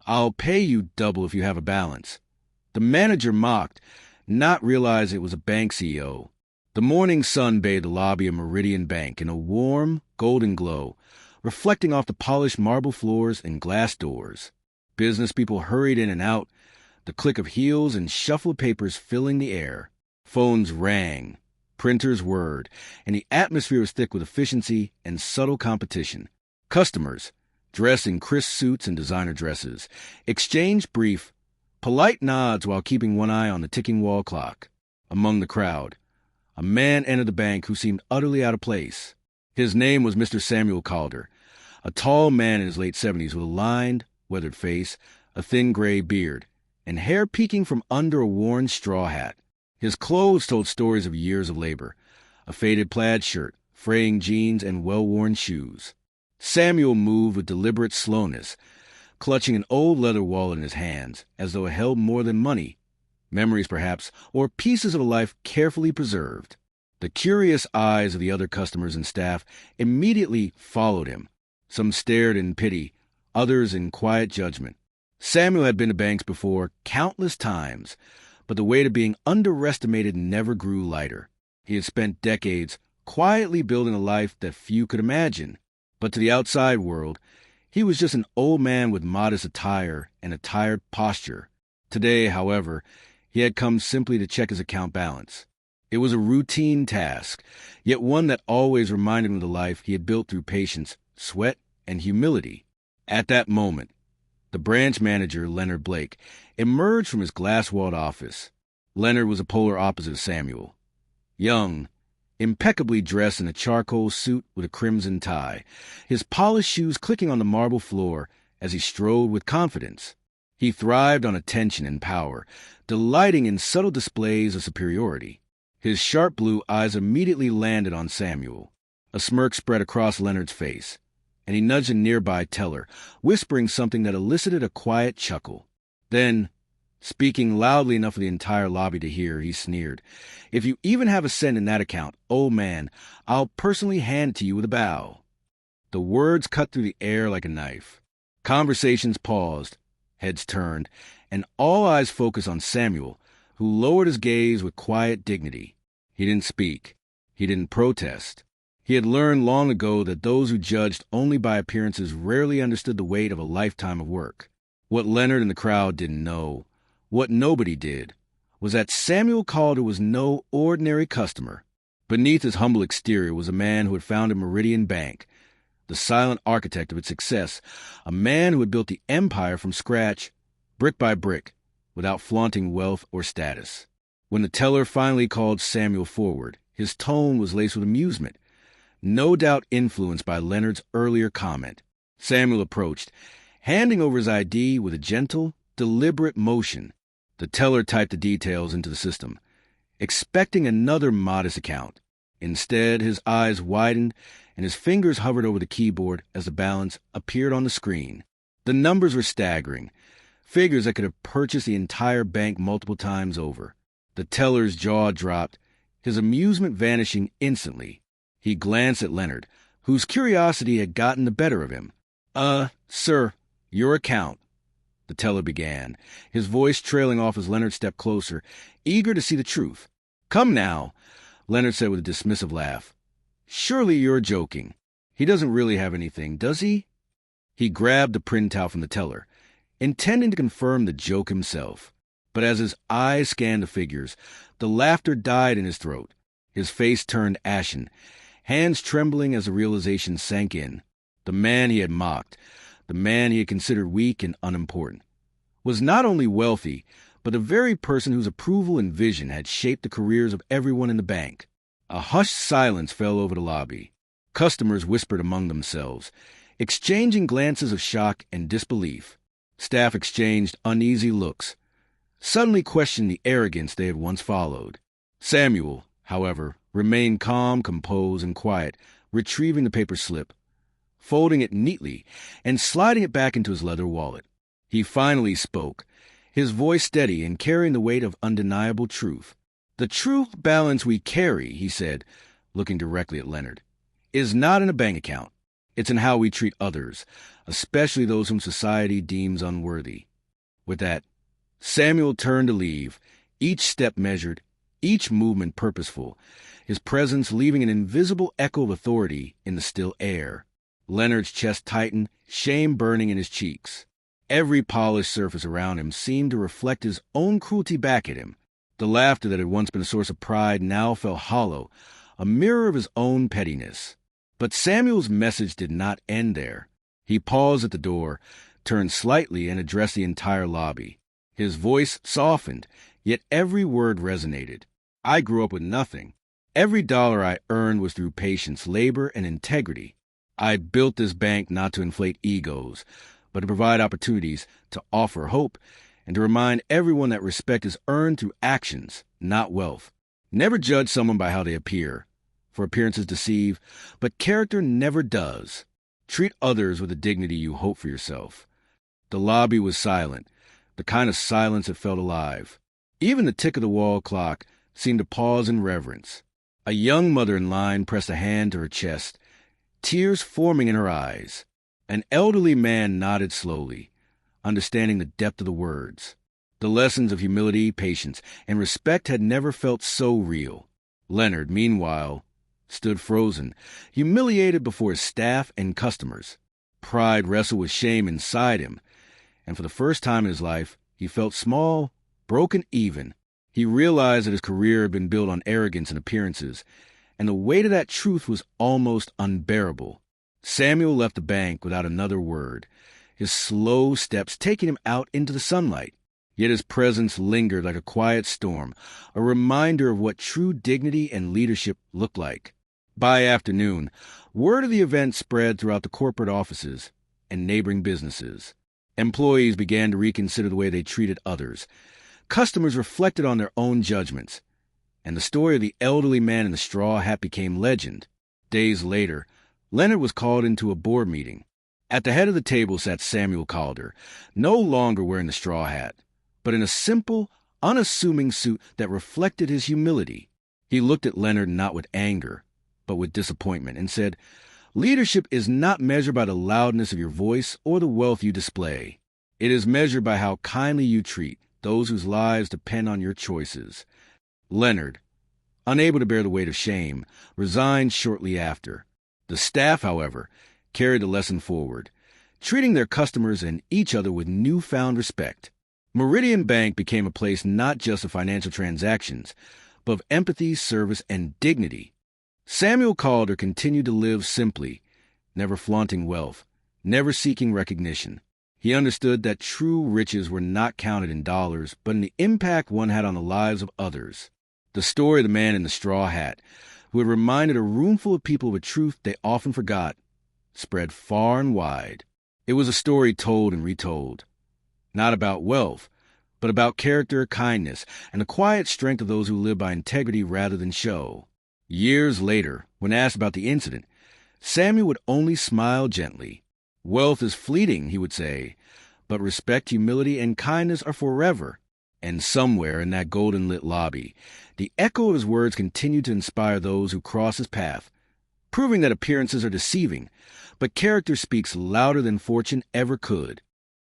"I'll pay you double if you have a balance." The manager mocked, not realizing it was a bank CEO. The morning sun bathed the lobby of Meridian Bank in a warm, golden glow, reflecting off the polished marble floors and glass doors. Business people hurried in and out, the click of heels and shuffle of papers filling the air. Phones rang, printers whirred, and the atmosphere was thick with efficiency and subtle competition. Customers, dressed in crisp suits and designer dresses, exchanged brief, polite nods while keeping one eye on the ticking wall clock. Among the crowd, a man entered the bank who seemed utterly out of place. His name was Mr. Samuel Calder, a tall man in his late 70s with a lined, weathered face, a thin gray beard, and hair peeking from under a worn straw hat. His clothes told stories of years of labor, a faded plaid shirt, fraying jeans, and well-worn shoes. Samuel moved with deliberate slowness, clutching an old leather wallet in his hands, as though it held more than money, memories perhaps, or pieces of a life carefully preserved. The curious eyes of the other customers and staff immediately followed him. Some stared in pity, others in quiet judgment. Samuel had been to banks before countless times, but the weight of being underestimated never grew lighter. He had spent decades quietly building a life that few could imagine. But to the outside world, he was just an old man with modest attire and a tired posture. Today, however, he had come simply to check his account balance. It was a routine task, yet one that always reminded him of the life he had built through patience, sweat, and humility. At that moment, the branch manager, Leonard Blake, emerged from his glass-walled office. Leonard was a polar opposite of Samuel. Young, impeccably dressed in a charcoal suit with a crimson tie, his polished shoes clicking on the marble floor as he strode with confidence. He thrived on attention and power, delighting in subtle displays of superiority. His sharp blue eyes immediately landed on Samuel. A smirk spread across Leonard's face, and he nudged a nearby teller, whispering something that elicited a quiet chuckle. Then, speaking loudly enough for the entire lobby to hear, he sneered, "If you even have a cent in that account, old man, I'll personally hand it to you with a bow." The words cut through the air like a knife. Conversations paused, heads turned, and all eyes focused on Samuel, who lowered his gaze with quiet dignity. He didn't speak. He didn't protest. He had learned long ago that those who judged only by appearances rarely understood the weight of a lifetime of work. What Leonard and the crowd didn't know, what nobody did, was that Samuel Calder was no ordinary customer. Beneath his humble exterior was a man who had founded Meridian Bank, the silent architect of its success, a man who had built the empire from scratch, brick by brick, without flaunting wealth or status. When the teller finally called Samuel forward, his tone was laced with amusement, no doubt influenced by Leonard's earlier comment. Samuel approached, handing over his ID with a gentle, deliberate motion. The teller typed the details into the system, expecting another modest account. Instead, his eyes widened and his fingers hovered over the keyboard as the balance appeared on the screen. The numbers were staggering, figures that could have purchased the entire bank multiple times over. The teller's jaw dropped, his amusement vanishing instantly. He glanced at Leonard, whose curiosity had gotten the better of him. Sir, your account," the teller began, his voice trailing off as Leonard stepped closer, eager to see the truth. "Come now," Leonard said with a dismissive laugh. "Surely you're joking. He doesn't really have anything, does he?" He grabbed the printout from the teller, intending to confirm the joke himself. But as his eyes scanned the figures, the laughter died in his throat. His face turned ashen, hands trembling as the realization sank in. The man he had mocked, the man he had considered weak and unimportant, was not only wealthy, but the very person whose approval and vision had shaped the careers of everyone in the bank. A hushed silence fell over the lobby. Customers whispered among themselves, exchanging glances of shock and disbelief. Staff exchanged uneasy looks, suddenly questioned the arrogance they had once followed. Samuel, however, remained calm, composed, and quiet, retrieving the paper slip, folding it neatly, and sliding it back into his leather wallet. He finally spoke, his voice steady and carrying the weight of undeniable truth. "The true balance we carry," he said, looking directly at Leonard, "is not in a bank account. It's in how we treat others, especially those whom society deems unworthy. With that, Samuel turned to leave, each step measured, each movement purposeful, his presence leaving an invisible echo of authority in the still air. Leonard's chest tightened, shame burning in his cheeks. Every polished surface around him seemed to reflect his own cruelty back at him. The laughter that had once been a source of pride now felt hollow, a mirror of his own pettiness. But Samuel's message did not end there. He paused at the door, turned slightly, and addressed the entire lobby. His voice softened, yet every word resonated. I grew up with nothing. Every dollar I earned was through patience, labor, and integrity. I built this bank not to inflate egos, but to provide opportunities, to offer hope, and to remind everyone that respect is earned through actions, not wealth. Never judge someone by how they appear, for appearances deceive, but character never does. Treat others with the dignity you hope for yourself. The lobby was silent, the kind of silence that felt alive. Even the tick of the wall clock seemed to pause in reverence. A young mother in line pressed a hand to her chest, tears forming in her eyes. An elderly man nodded slowly, understanding the depth of the words. The lessons of humility, patience, and respect had never felt so real. Leonard, meanwhile, stood frozen, humiliated before his staff and customers. Pride wrestled with shame inside him, and for the first time in his life, he felt small, broken even. He realized that his career had been built on arrogance and appearances, and the weight of that truth was almost unbearable. Samuel left the bank without another word, his slow steps taking him out into the sunlight. Yet his presence lingered like a quiet storm, a reminder of what true dignity and leadership looked like. By afternoon, word of the event spread throughout the corporate offices and neighboring businesses. Employees began to reconsider the way they treated others. Customers reflected on their own judgments, and the story of the elderly man in the straw hat became legend. Days later, Leonard was called into a board meeting. At the head of the table sat Samuel Calder, no longer wearing the straw hat, but in a simple, unassuming suit that reflected his humility. He looked at Leonard not with anger, but with disappointment, and said, "Leadership is not measured by the loudness of your voice or the wealth you display. It is measured by how kindly you treat those whose lives depend on your choices." Leonard, unable to bear the weight of shame, resigned shortly after. The staff, however, carried the lesson forward, treating their customers and each other with newfound respect. Meridian Bank became a place not just of financial transactions, but of empathy, service, and dignity. Samuel Calder continued to live simply, never flaunting wealth, never seeking recognition. He understood that true riches were not counted in dollars, but in the impact one had on the lives of others. The story of the man in the straw hat, who had reminded a roomful of people of a truth they often forgot, spread far and wide. It was a story told and retold, not about wealth, but about character, kindness, and the quiet strength of those who live by integrity rather than show. Years later, when asked about the incident, Samuel would only smile gently. "Wealth is fleeting," he would say, "but respect, humility, and kindness are forever." And somewhere in that golden-lit lobby, the echo of his words continued to inspire those who cross his path, proving that appearances are deceiving, but character speaks louder than fortune ever could.